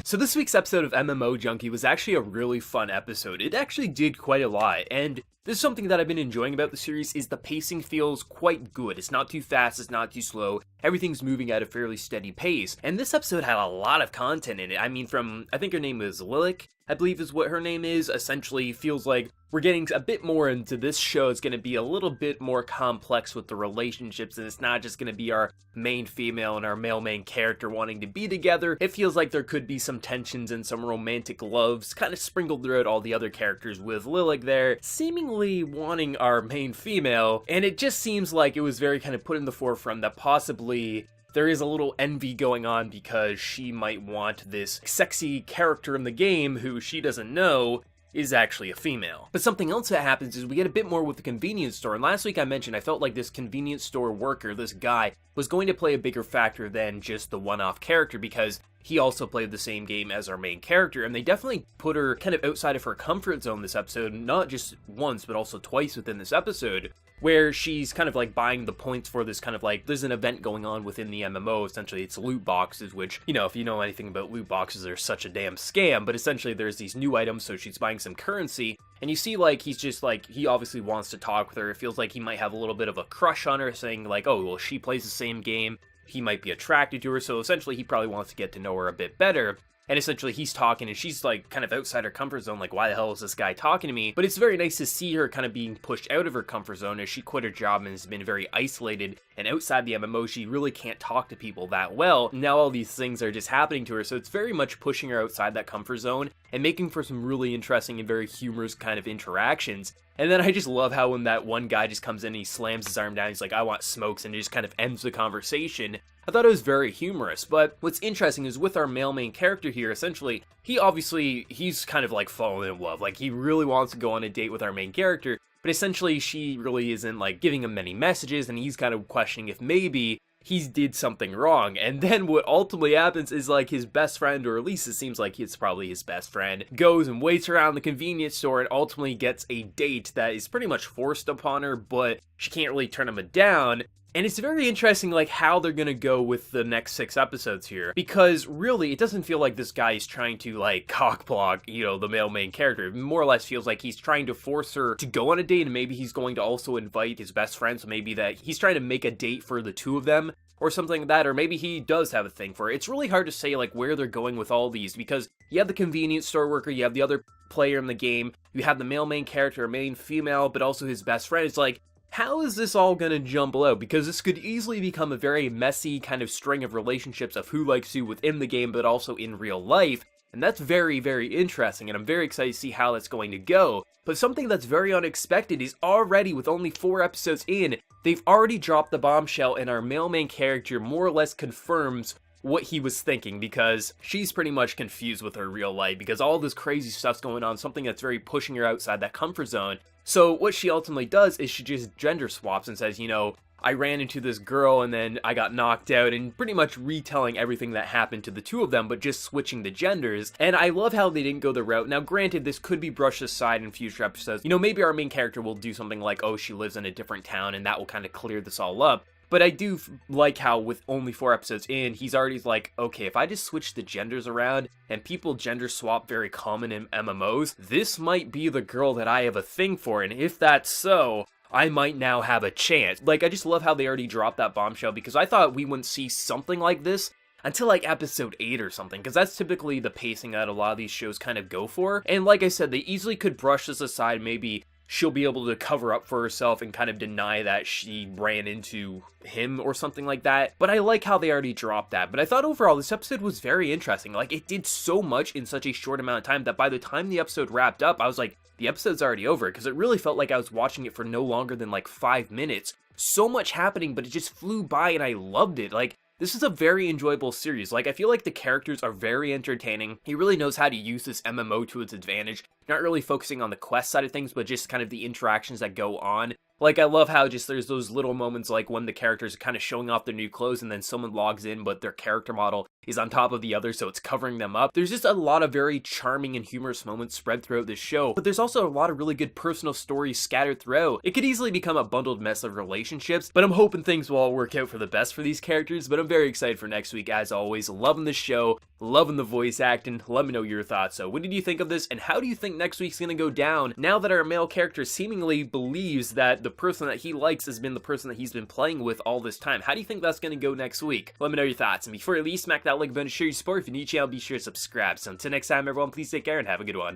So this week's episode of MMO Junkie was actually a really fun episode. It actually did quite a lot, and this is something that I've been enjoying about the series is the pacing feels quite good. It's not too fast, it's not too slow, everything's moving at a fairly steady pace, and this episode had a lot of content in it. I mean, I think her name is Lilik, I believe is what her name is, essentially feels like we're getting a bit more into this show. It's going to be a little bit more complex with the relationships, and it's not just going to be our main female and our male main character wanting to be together. It feels like there could be some tensions and some romantic loves kind of sprinkled throughout all the other characters, with Lilik there seemingly wanting our main female, and it just seems like it was very kind of put in the forefront that possibly there is a little envy going on because she might want this sexy character in the game who she doesn't know is actually a female. But something else that happens is we get a bit more with the convenience store, and last week I mentioned I felt like this convenience store worker, this guy, was going to play a bigger factor than just the one-off character because he also played the same game as our main character, and they definitely put her kind of outside of her comfort zone this episode, not just once but also twice within this episode, where she's kind of like buying the points for this kind of like, there's an event going on within the MMO, essentially it's loot boxes, which, you know, if you know anything about loot boxes, they're such a damn scam, but essentially there's these new items, so she's buying some currency, and you see like, he's just like, he obviously wants to talk with her, it feels like he might have a little bit of a crush on her, saying like, oh, well, she plays the same game, he might be attracted to her, so essentially he probably wants to get to know her a bit better. And essentially he's talking and she's like kind of outside her comfort zone, like why the hell is this guy talking to me? But it's very nice to see her kind of being pushed out of her comfort zone as she quit her job and has been very isolated, and outside the MMO she really can't talk to people that well. Now all these things are just happening to her, so it's very much pushing her outside that comfort zone and making for some really interesting and very humorous kind of interactions. And then I just love how when that one guy just comes in and he slams his arm down, he's like, I want smokes, and it just kind of ends the conversation. I thought it was very humorous, but what's interesting is with our male main character here, essentially, he's kind of like falling in love, like he really wants to go on a date with our main character, but essentially she really isn't like giving him many messages, and he's kind of questioning if maybe he did something wrong. And then what ultimately happens is like his best friend, or at least it seems like it's probably his best friend, goes and waits around the convenience store and ultimately gets a date that is pretty much forced upon her, but she can't really turn him down. And it's very interesting like how they're gonna go with the next 6 episodes here, because really it doesn't feel like this guy is trying to like cockblock, you know, the male main character. It more or less feels like he's trying to force her to go on a date, and maybe he's going to also invite his best friend, so maybe that he's trying to make a date for the two of them or something like that, or maybe he does have a thing for her. It's really hard to say like where they're going with all these, because you have the convenience store worker, you have the other player in the game, you have the male main character, main female, but also his best friend. It's like, how is this all gonna jumble out? Because this could easily become a very messy kind of string of relationships of who likes who within the game, but also in real life. And that's very, very interesting, and I'm very excited to see how that's going to go. But something that's very unexpected is already, with only 4 episodes in, they've already dropped the bombshell, and our male main character more or less confirms what he was thinking, because she's pretty much confused with her real life, because all this crazy stuff's going on, something that's very pushing her outside that comfort zone. So what she ultimately does is she just gender swaps and says, you know, I ran into this girl and then I got knocked out, and pretty much retelling everything that happened to the two of them, but just switching the genders. And I love how they didn't go the route. Now granted, this could be brushed aside in future episodes. You know, maybe our main character will do something like, oh, she lives in a different town, and that will kind of clear this all up. But I do like how with only 4 episodes in, he's already like, okay, if I just switch the genders around, and people gender swap very common in MMOs, this might be the girl that I have a thing for, and if that's so, I might now have a chance. Like, I just love how they already dropped that bombshell, because I thought we wouldn't see something like this until like episode 8 or something, because that's typically the pacing that a lot of these shows kind of go for. And like I said, they easily could brush this aside, maybe she'll be able to cover up for herself and kind of deny that she ran into him or something like that. But I like how they already dropped that. But I thought overall this episode was very interesting. Like, it did so much in such a short amount of time that by the time the episode wrapped up, I was like, the episode's already over, because it really felt like I was watching it for no longer than like 5 minutes. So much happening, but it just flew by and I loved it. Like, this is a very enjoyable series. Like, I feel like the characters are very entertaining. He really knows how to use this MMO to its advantage. Not really focusing on the quest side of things, but just kind of the interactions that go on. Like, I love how just there's those little moments like when the characters are kind of showing off their new clothes and then someone logs in, but their character model is on top of the other, so it's covering them up. There's just a lot of very charming and humorous moments spread throughout this show, but there's also a lot of really good personal stories scattered throughout. It could easily become a bundled mess of relationships, but I'm hoping things will all work out for the best for these characters. But I'm very excited for next week, as always. Loving the show. Loving the voice acting. Let me know your thoughts. So what did you think of this, and how do you think next week's gonna go down now that our male character seemingly believes that the person that he likes has been the person that he's been playing with all this time? How do you think that's gonna go next week? Let me know your thoughts, and before you leave, smack that like button, share your support. If you're new to the channel, be sure to subscribe. So until next time, everyone, please take care and have a good one.